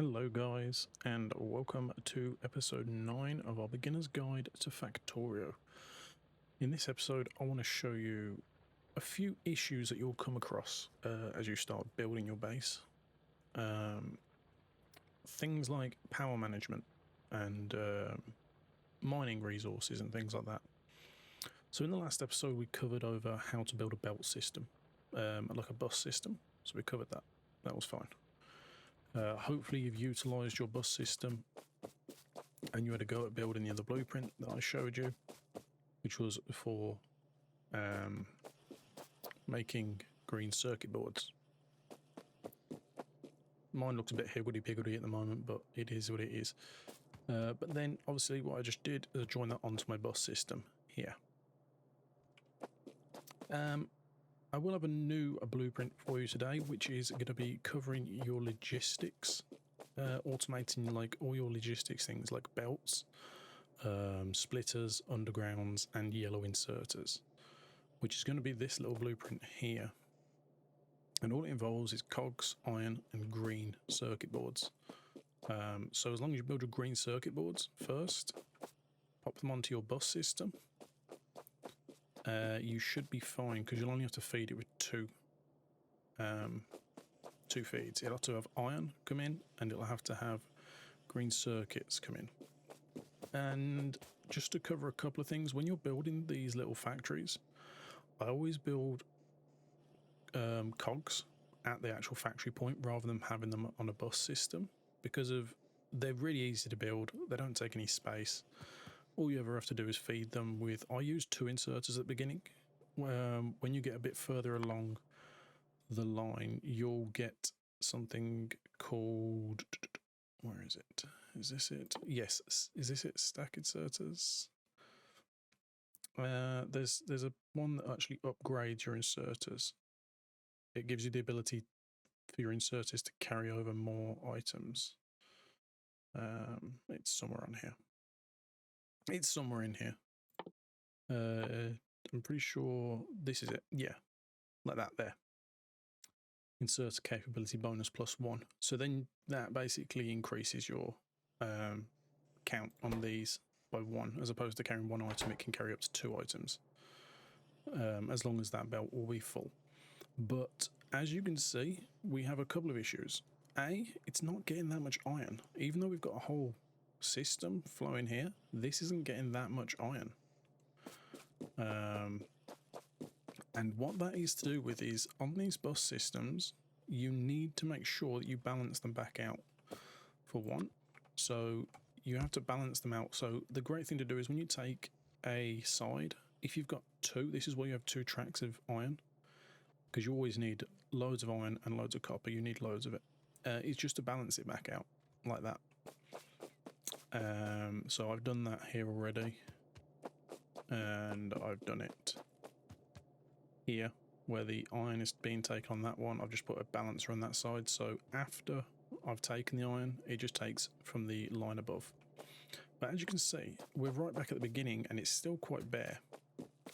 Hello guys, and welcome to episode 9 of our beginner's guide to Factorio. In this episode I want to show you a few issues that you'll come across as you start building your base. Things like power management and mining resources and things like that. So in the last episode we covered over how to build a belt system, like a bus system, so we covered that. That was fine. Hopefully you've utilised your bus system and you had a go at building the other blueprint that I showed you, which was for making green circuit boards. Mine looks a bit higgledy-piggledy at the moment, but it is what it is. But then obviously what I just did is join that onto my bus system here. I will have a blueprint for you today, which is going to be covering your logistics, automating like all your logistics things like belts, splitters, undergrounds, and yellow inserters, which is going to be this little blueprint here. And all it involves is cogs, iron, and green circuit boards. So as long as you build your green circuit boards first, pop them onto your bus system, you should be fine, because you'll only have to feed it with two feeds. It'll have to have iron come in, and it'll have to have green circuits come in. And just to cover a couple of things, when you're building these little factories, I always build cogs at the actual factory point rather than having them on a bus system, because they're really easy to build. They don't take any space. All you ever have to do is feed them with, I use 2 inserters at the beginning. When you get a bit further along the line, you'll get something called, where is it? Is this it? Yes. Is this it? Stack inserters. There's a one that actually upgrades your inserters. It gives you the ability for your inserters to carry over more items. It's somewhere on here. It's somewhere in here. I'm pretty sure this is it. Yeah, like that there. Insert capability bonus +1. So then that basically increases your count on these by 1. As opposed to carrying 1 item, it can carry up to 2 items. As long as that belt will be full. But as you can see, we have a couple of issues. A, it's not getting that much iron. Even though we've got a whole system flowing here, this isn't getting that much iron. And what that is to do with is, on these bus systems, you need to make sure that you balance them back out, for one. So you have to balance them out. So the great thing to do is when you take a side, if you've got 2, this is where you have 2 tracks of iron, because you always need loads of iron and loads of copper. You need loads of it. It's just to balance it back out like that. So I've done that here already, and I've done it here where the iron is being taken on that one. I've just put a balancer on that side, so after I've taken the iron, it just takes from the line above. But as you can see, we're right back at the beginning and it's still quite bare.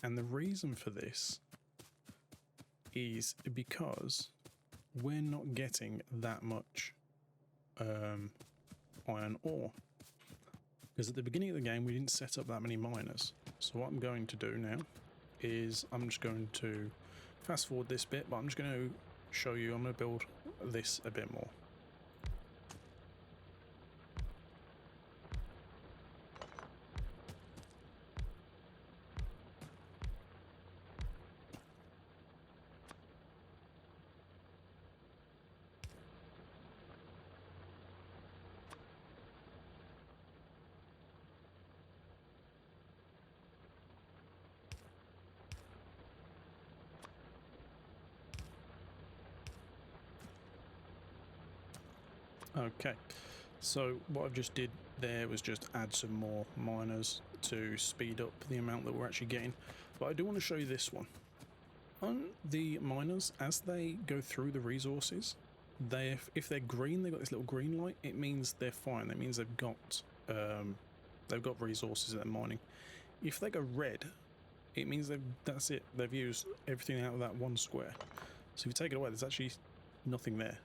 And the reason for this is because we're not getting that much iron ore. Because at the beginning of the game, we didn't set up that many miners. So what I'm going to do now is I'm just going to fast forward this bit, but I'm just going to show you, I'm going to build this a bit more. Okay, so what I've just did there was just add some more miners to speed up the amount that we're actually getting. But I do want to show you this one. On the miners, as they go through the resources, if they're green, they've got this little green light, it means they're fine. That means they've got resources that they're mining. If they go red, it means that's it. They've used everything out of that one square. So if you take it away, there's actually nothing there.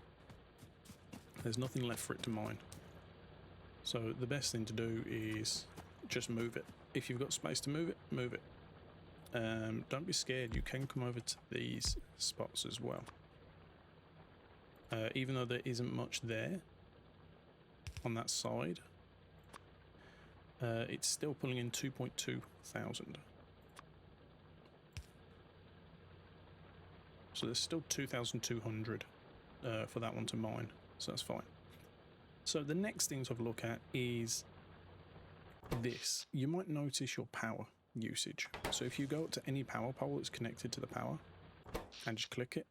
There's nothing left for it to mine. So the best thing to do is just move it. If you've got space to move it, move it. Don't be scared, you can come over to these spots as well. Even though there isn't much there on that side, it's still pulling in 2.2 thousand. So there's still 2,200 for that one to mine, so that's fine. So the next thing to have a look at is this. You might notice your power usage. So if you go up to any power pole that's connected to the power and just click it,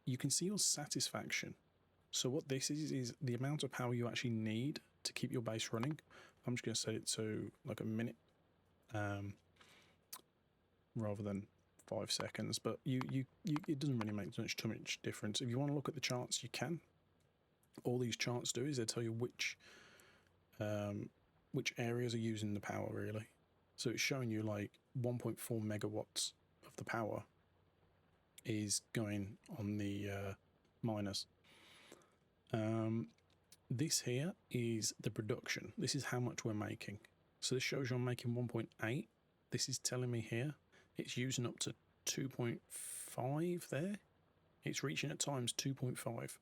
you can see your satisfaction. So what this is the amount of power you actually need to keep your base running. I'm just going to set it to like a minute rather than 5 seconds, but it doesn't really make too much difference. If you want to look at the charts, you can. All these charts do is they tell you which areas are using the power, really. So it's showing you like 1.4 megawatts of the power is going on the miners. This here is the production. This is how much we're making. So this shows you I'm making 1.8. This is telling me here it's using up to 2.5 there. It's reaching at times 2.5.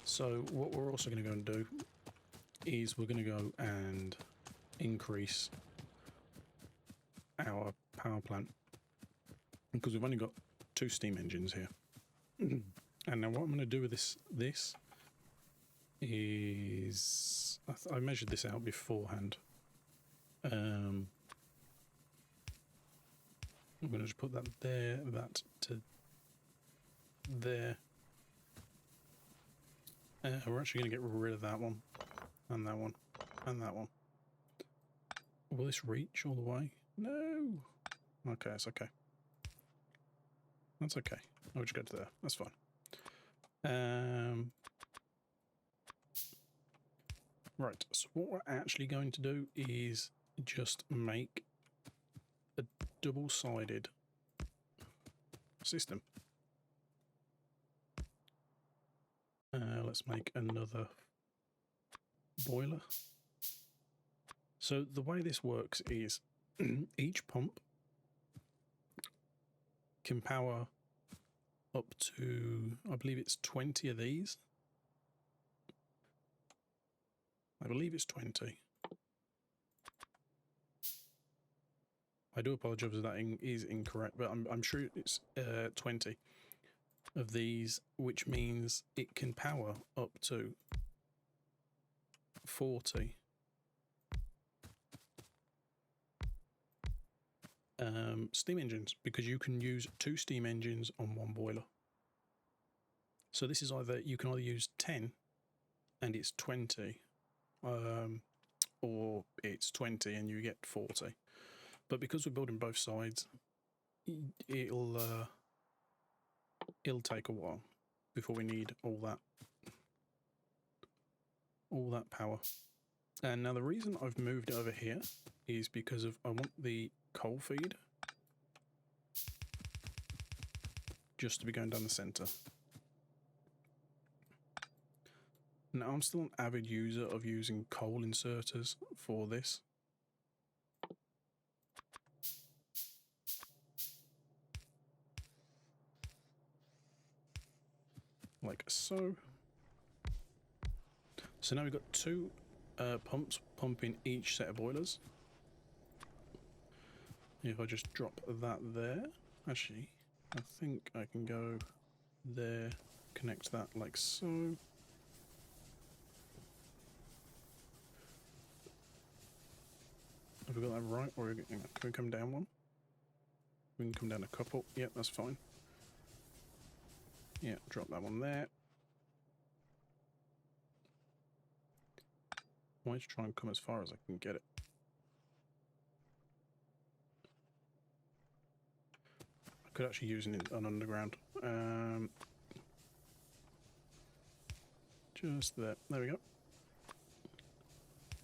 So what we're also going to go and do is we're going to go and increase our power plant, because we've only got 2 steam engines here. And now what I'm going to do with this is I measured this out beforehand. I'm going to just put that there, that to there. We're actually going to get rid of that one, and that one, and that one. Will this reach all the way? No. Okay, it's okay. That's okay. I'll just go to there. That's fine. Right, so what we're actually going to do is just make a double-sided system. Let's make another boiler. So the way this works is each pump can power up to, I believe it's 20 of these. I believe it's 20. I do apologise if that is incorrect, but I'm sure it's 20 of these, which means it can power up to 40 steam engines, because you can use 2 steam engines on 1 boiler. So this is you can either use 10 and it's 20, or it's 20 and you get 40. But because we're building both sides, it'll take a while before we need all that power. And now the reason I've moved it over here is because I want the coal feed just to be going down the center. Now I'm still an avid user of using coal inserters for this. Like so. So now we've got 2 pumps pumping each set of boilers. If I just drop that there, actually, I think I can go there, connect that like so. Have we got that right? Or can we come down one? We can come down a couple. Yep, that's fine. Yeah, drop that one there. I want to try and come as far as I can get it. I could actually use an underground. Just there. There we go.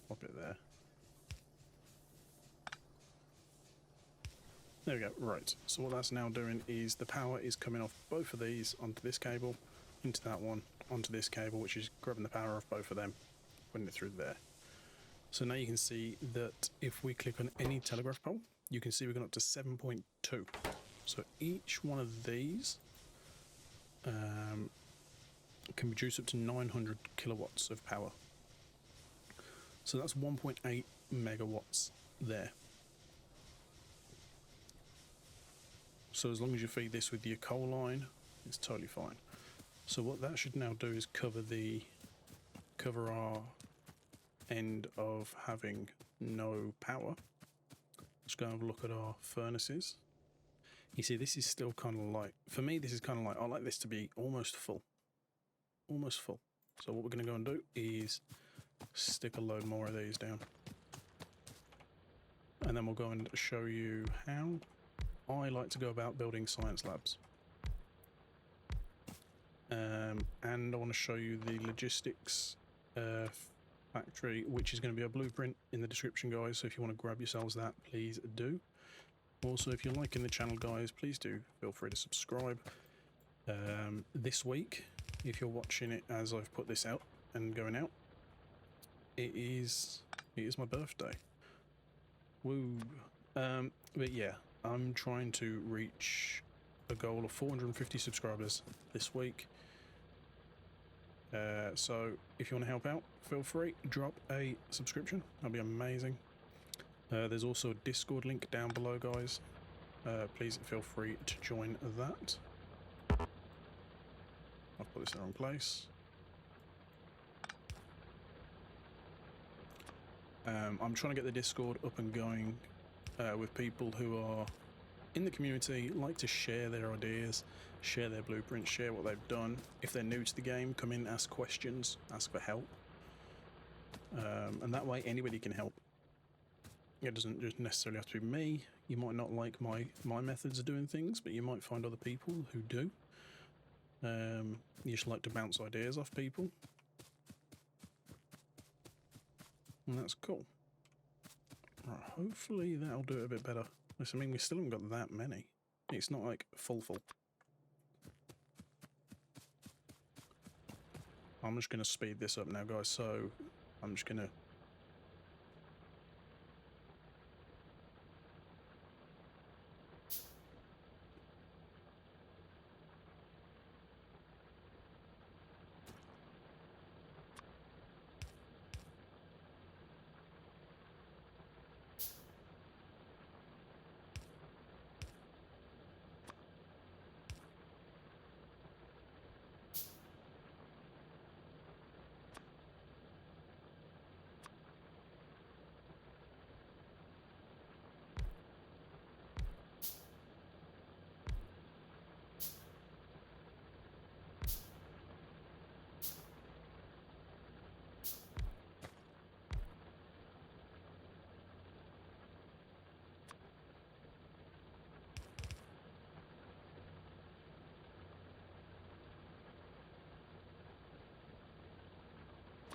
Pop it there. There we go. Right. So what that's now doing is the power is coming off both of these onto this cable, into that one, onto this cable, which is grabbing the power of both of them, putting it through there. So now you can see that if we click on any telegraph pole, you can see we've gone up to 7.2. So each one of these can produce up to 900 kilowatts of power. So that's 1.8 megawatts there. So as long as you feed this with your coal line, it's totally fine. So what that should now do is cover our end of having no power. Let's go and have a look at our furnaces. You see, this is still kind of like, for me, this is kind of like, I like this to be almost full. Almost full. So what we're going to go and do is stick a load more of these down. And then we'll go and show you how I like to go about building science labs. And I want to show you the logistics factory, which is going to be a blueprint in the description, guys. So if you want to grab yourselves that, please do. Also, if you're liking the channel, guys, please do feel free to subscribe. This week, if you're watching it as I've put this out and going out, it is my birthday. Woo! But yeah, I'm trying to reach a goal of 450 subscribers this week. So if you want to help out, feel free, drop a subscription. That'll be amazing. There's also a Discord link down below, guys. Please feel free to join that. I've put this in the wrong place. I'm trying to get the Discord up and going with people who are in the community, like to share their ideas, share their blueprints, share what they've done. If they're new to the game, come in, ask questions, ask for help. And that way anybody can help. It doesn't just necessarily have to be me. You might not like my methods of doing things, but you might find other people who do. You just like to bounce ideas off people. And that's cool. Right, hopefully that'll do it a bit better. I mean, we still haven't got that many. It's not like full. I'm just going to speed this up now, guys. So I'm just going to...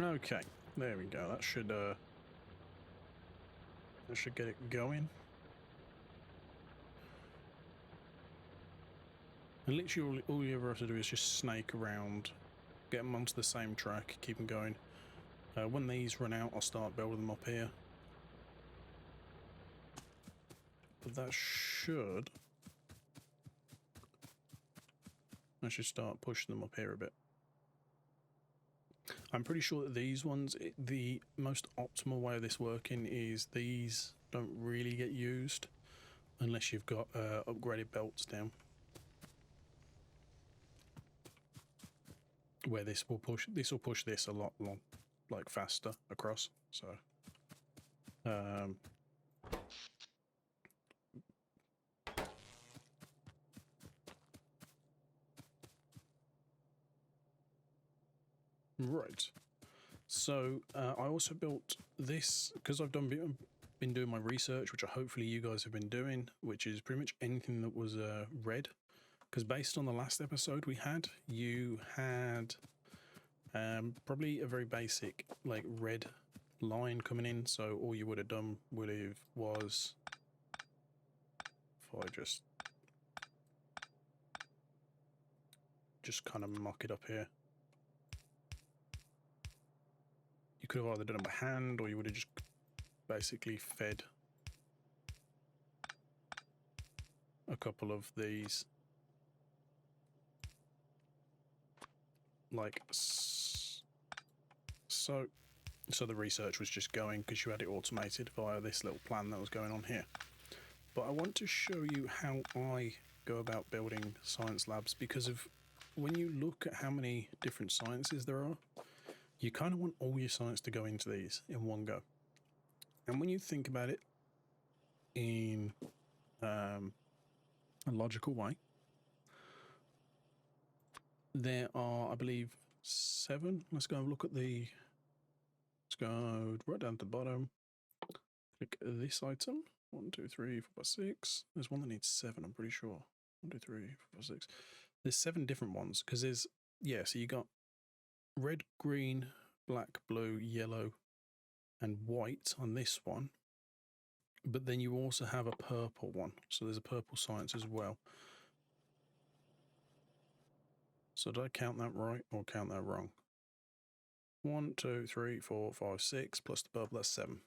Okay, there we go. That should get it going. And literally all you ever have to do is just snake around, get them onto the same track, keep them going. When these run out, I'll start building them up here. But that should... I should start pushing them up here a bit. I'm pretty sure that these ones, the most optimal way of this working is these don't really get used unless you've got upgraded belts down, where this will push this a lot like faster across. So right. So I also built this because I've been doing my research, which hopefully you guys have been doing, which is pretty much anything that was red. Because based on the last episode we had, you had probably a very basic like red line coming in. So all you would have done was, if I just kind of mock it up here. could have either done it by hand, or you would have just basically fed a couple of these like so. So the research was just going because you had it automated via this little plan that was going on here. But I want to show you how I go about building science labs, because of when you look at how many different sciences there are, you kind of want all your science to go into these in one go. And when you think about it in a logical way, there are, I believe, 7. Let's go and look at the... Let's go right down to the bottom. Click this item. 1, 2, 3, 4, 5, 6. There's one that needs 7, I'm pretty sure. 1, 2, 3, 4, 5, 6. There's 7 different ones, because there's... Yeah, so you got red, green, black, blue, yellow, and white on this one. But then you also have a purple one. So there's a purple science as well. So did I count that right or count that wrong? 1, 2, 3, 4, 5, 6 plus the purple, that's 7.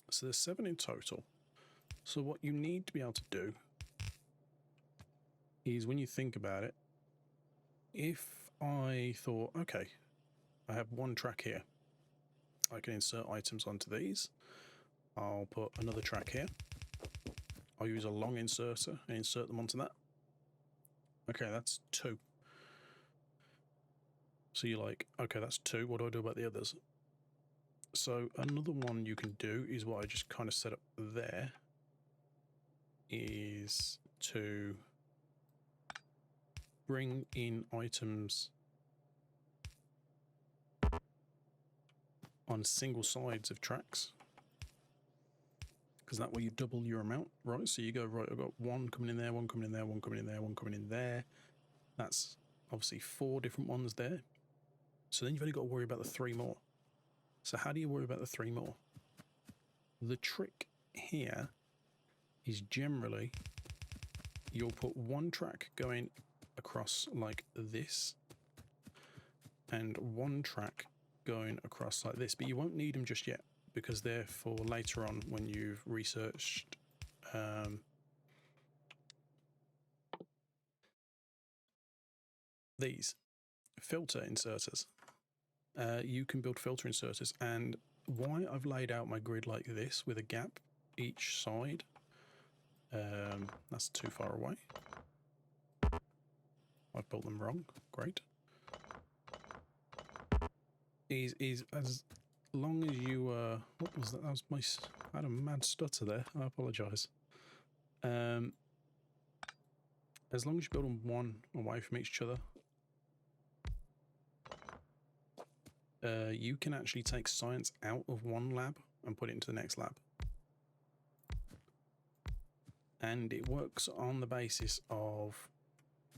So there's 7 in total. So what you need to be able to do is, when you think about it, if I thought, okay, I have one track here, I can insert items onto these. I'll put another track here. I'll use a long inserter and insert them onto that. Okay, that's 2. So you're like, okay, that's 2. What do I do about the others? So another one you can do is what I just kind of set up there, is to bring in items on single sides of tracks, because that way you double your amount, right? So you go, right, I've got 1 coming in there, 1 coming in there, 1 coming in there, 1 coming in there. That's obviously 4 different ones there. So then you've only got to worry about the 3 more. So how do you worry about the 3 more? The trick here is generally you'll put 1 track going across like this and 1 track going across like this, but you won't need them just yet, because they're for later on when you've researched these filter inserters. You can build filter inserters, and why I've laid out my grid like this with a gap each side, that's too far away. I've built them wrong. Great. Is as long as you what was that? That was my... I had a mad stutter there. I apologise. As long as you build them 1 away from each other, you can actually take science out of one lab and put it into the next lab. And it works on the basis of,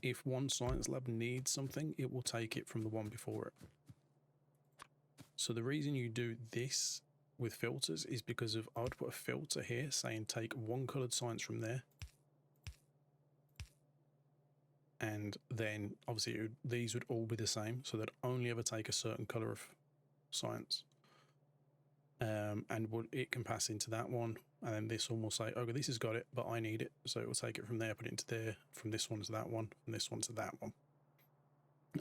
if one science lab needs something, it will take it from the one before it. So the reason you do this with filters is because of, I would put a filter here saying take 1 coloured science from there. And then obviously these would all be the same, so they'd only ever take a certain colour of science. And it can pass into that one, and then this one will say, okay, this has got it, but I need it, so it will take it from there, put it into there, from this one to that one, from this one to that one,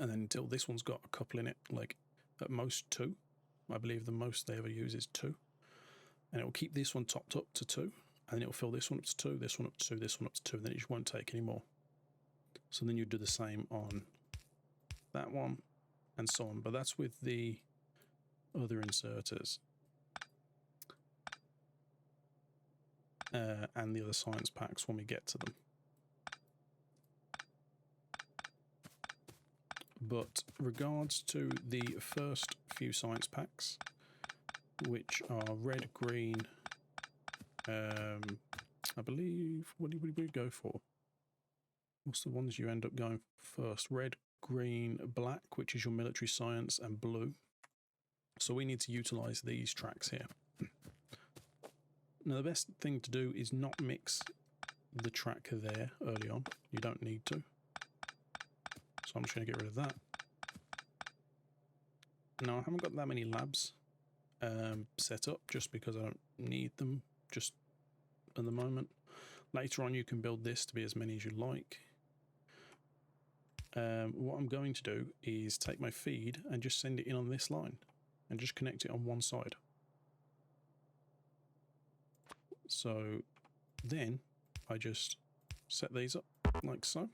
and then until this one's got a couple in it, like at most 2. I believe the most they ever use is 2, and it will keep this one topped up to 2, and then it will fill this one up to 2, this one up to 2, this one up to 2, and then it just won't take any more. So then you do the same on that one, and so on. But that's with the other inserters and the other science packs when we get to them. But regards to the first few science packs, which are red, green, I believe, what do we go for? What's the ones you end up going for first? Red, green, black, which is your military science, and blue. So we need to utilize these tracks here. Now the best thing to do is not mix the track there early on. You don't need to. So I'm just going to get rid of that. Now I haven't got that many labs set up just because I don't need them just at the moment. Later on you can build this to be as many as you like. What I'm going to do is take my feed and just send it in on this line and just connect it on one side. So then I just set these up like so.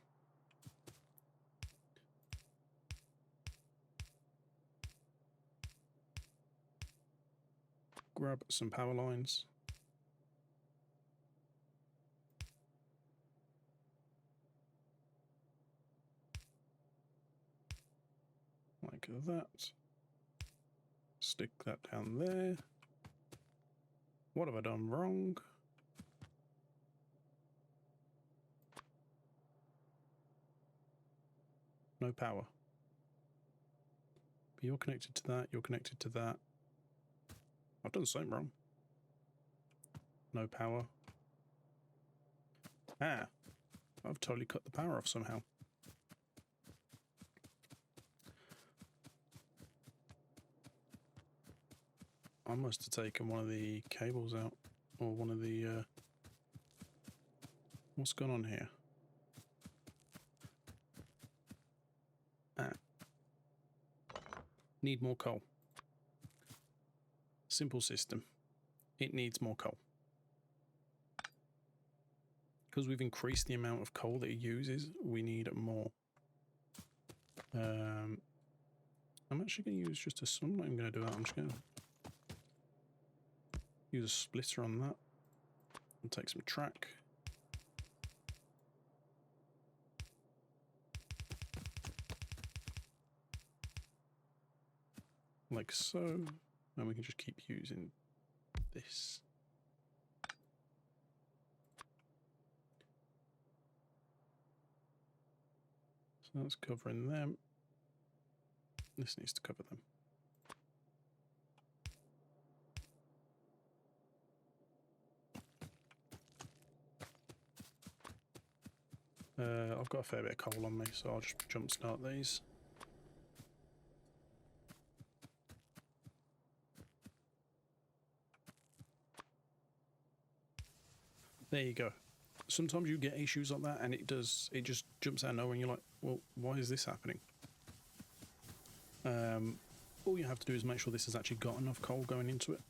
Grab some power lines. Like that. Stick that down there. What have I done wrong? No power. But you're connected to that, you're connected to that. I've done something wrong. No power. Ah, I've totally cut the power off somehow. I must have taken one of the cables out, or one of the, what's going on here? Ah. Need more coal. Simple system. It needs more coal. Because we've increased the amount of coal that it uses, we need more. I'm actually going to use just a... I'm not even going to do that. I'm just going to use a splitter on that and take some track. Like so. And we can just keep using this. So that's covering them. This needs to cover them. I've got a fair bit of coal on me, so I'll just jump start these. There you go. Sometimes you get issues like that and it just jumps out of nowhere and you're like, well, why is this happening? All you have to do is make sure this has actually got enough coal going into it.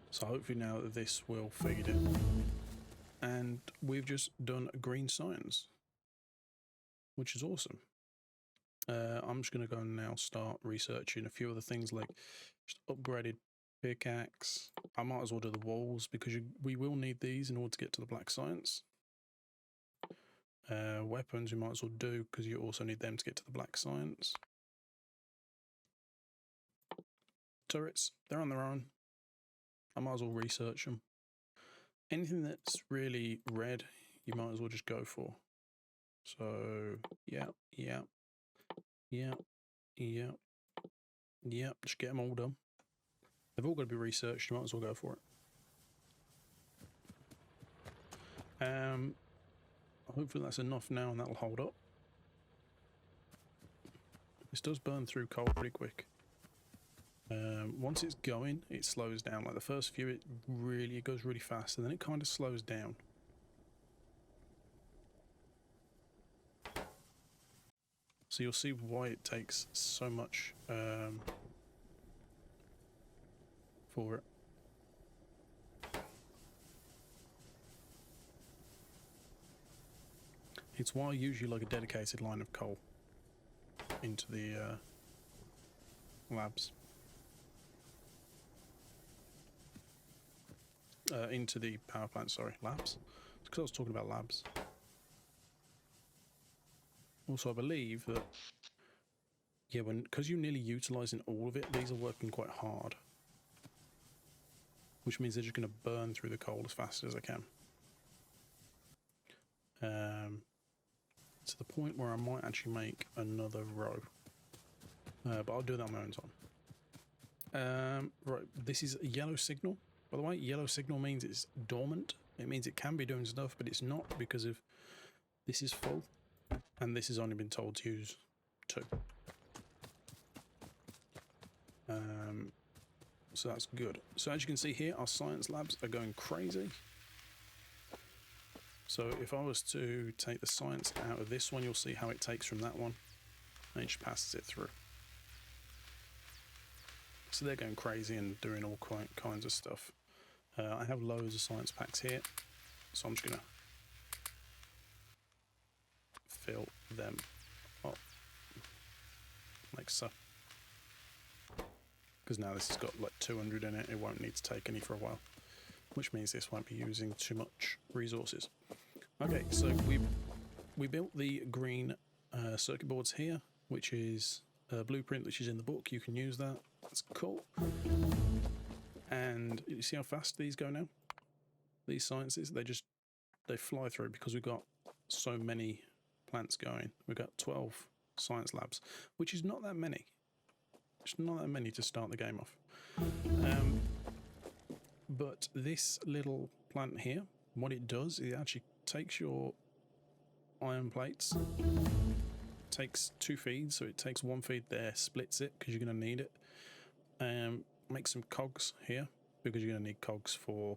So hopefully now that this will feed it. And we've just done green science, which is awesome. I'm just going to go and now start researching a few other things like just upgraded pickaxe. I might as well do the walls because we will need these in order to get to the black science. Weapons we might as well do because you also need them to get to the black science. Turrets, they're on their own. I might as well research them. Anything that's really red, you might as well just go for. So, yeah, just get them all done. They've all got to be researched, you might as well go for it. Hopefully that's enough now and that'll hold up. This does burn through coal pretty quick. Once it's going, it slows down. Like the first few, it goes really fast, and then it kind of slows down. So you'll see why it takes so much for it. It's why I usually like a dedicated line of coal into the labs. Into the power plant, sorry, labs. It's because I was talking about labs. Also, I believe that, yeah, because you're nearly utilising all of it, these are working quite hard. Which means they're just going to burn through the coal as fast as I can. To the point where I might actually make another row. But I'll do that on my own time. Right, this is a yellow signal. By the way, yellow signal means it's dormant. It means it can be doing stuff, but it's not because of this is full. And this has only been told to use 2. So that's good. So as you can see here, our science labs are going crazy. So if I was to take the science out of this one, you'll see how it takes from that one and it just passes it through. So they're going crazy and doing all kinds of stuff. I have loads of science packs here, so I'm just going to fill them up like so. Because now this has got like 200 in it, it won't need to take any for a while, which means this won't be using too much resources. Okay, so we built the green circuit boards here, which is a blueprint which is in the book. You can use that. That's cool. And you see how fast these go now? These sciences, they fly through because we've got so many plants going. We've got 12 science labs, which is not that many. It's not that many to start the game off. But this little plant here, what it does, it actually takes your iron plates, takes 2 feeds, so it takes 1 feed there, splits it because you're going to need it. Make some cogs here because you're going to need cogs for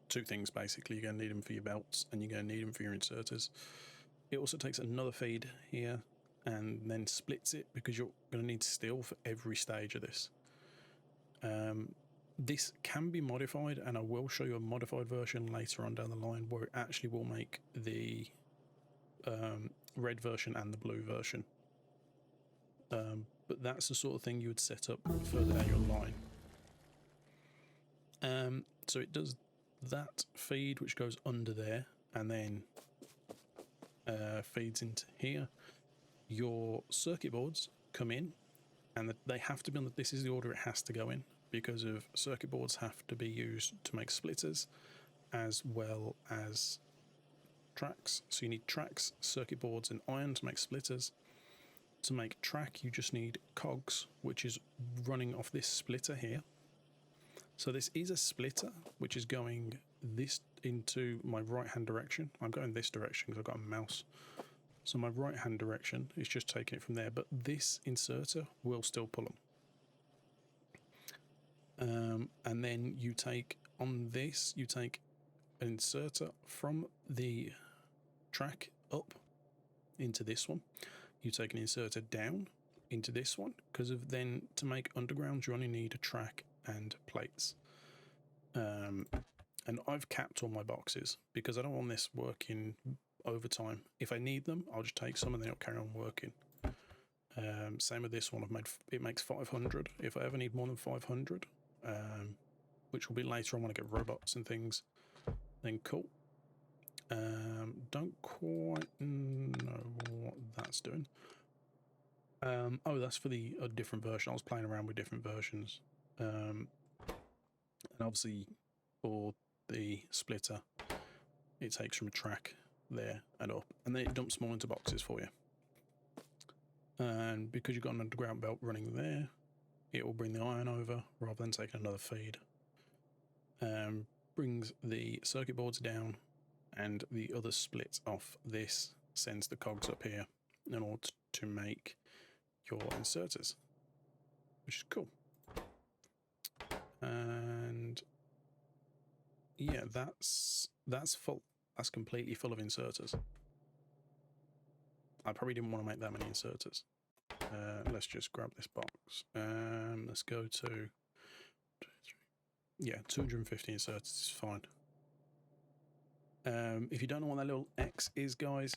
2 things basically. You're going to need them for your belts and you're going to need them for your inserters. It also takes another feed here and then splits it because you're going to need steel for every stage of this. This can be modified, and I will show you a modified version later on down the line where it actually will make the red version and the blue version. But that's the sort of thing you would set up further down your line. So it does that feed, which goes under there, and then feeds into here. Your circuit boards come in, and they have to be on this is the order it has to go in, because of circuit boards have to be used to make splitters as well as tracks. So you need tracks, circuit boards, and iron to make splitters. To make track, you just need cogs, which is running off this splitter here. So this is a splitter, which is going this into my right-hand direction. I'm going this direction because I've got a mouse. So my right-hand direction is just taking it from there, but this inserter will still pull them. And then you take, on this, you take an inserter from the track up into this one. You take an inserter down into this one, because of then to make underground you only need a track and plates. And I've capped all my boxes because I don't want this working overtime. If I need them, I'll just take some and then it'll carry on working. Same with this one. It makes 500. If I ever need more than 500, which will be later on when I get robots and things, then cool. Don't quite know what that's doing. Oh, that's for a different version. I was playing around with different versions. And obviously for the splitter, it takes from a track there and up, and then it dumps more into boxes for you. And because you've got an underground belt running there, it will bring the iron over rather than taking another feed. Brings the circuit boards down, and the other split off this sends the cogs up here in order to make your inserters, which is cool. And yeah, that's full. That's completely full of inserters. I probably didn't want to make that many inserters. Let's just grab this box. Let's go to 250 inserters is fine. If you don't know what that little X is, guys,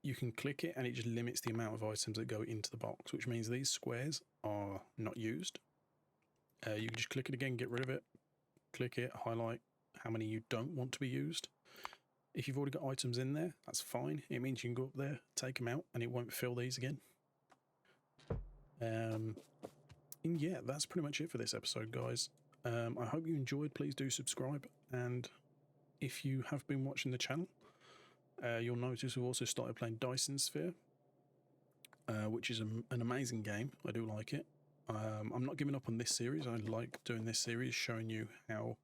you can click it and it just limits the amount of items that go into the box, which means these squares are not used. You can just click it again, get rid of it, click it, highlight how many you don't want to be used. If you've already got items in there, that's fine. It means you can go up there, take them out, and it won't fill these again. And yeah, that's pretty much it for this episode, guys. I hope you enjoyed. Please do subscribe, and if you have been watching the channel, you'll notice we've also started playing Dyson Sphere, which is an amazing game. I do like it. I'm not giving up on this series. I like doing this series, showing you how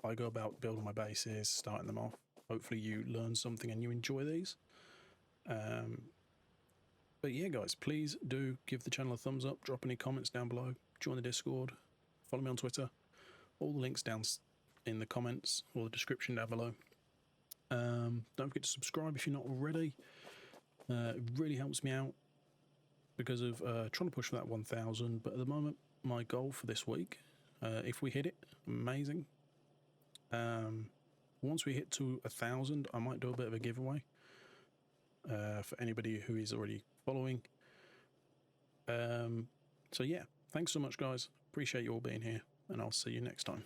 I go about building my bases, starting them off. Hopefully you learn something and you enjoy these. But But yeah, guys, please do give the channel a thumbs up, drop any comments down below, join the Discord, follow me on Twitter. All the links down in the comments or the description down below. Don't forget to subscribe if you're not already. It really helps me out because of trying to push for that 1,000. But at the moment, my goal for this week, if we hit it, amazing. Once we hit to 1,000, I might do a bit of a giveaway for anybody who is already following. So yeah, thanks so much, guys. Appreciate you all being here, and I'll see you next time.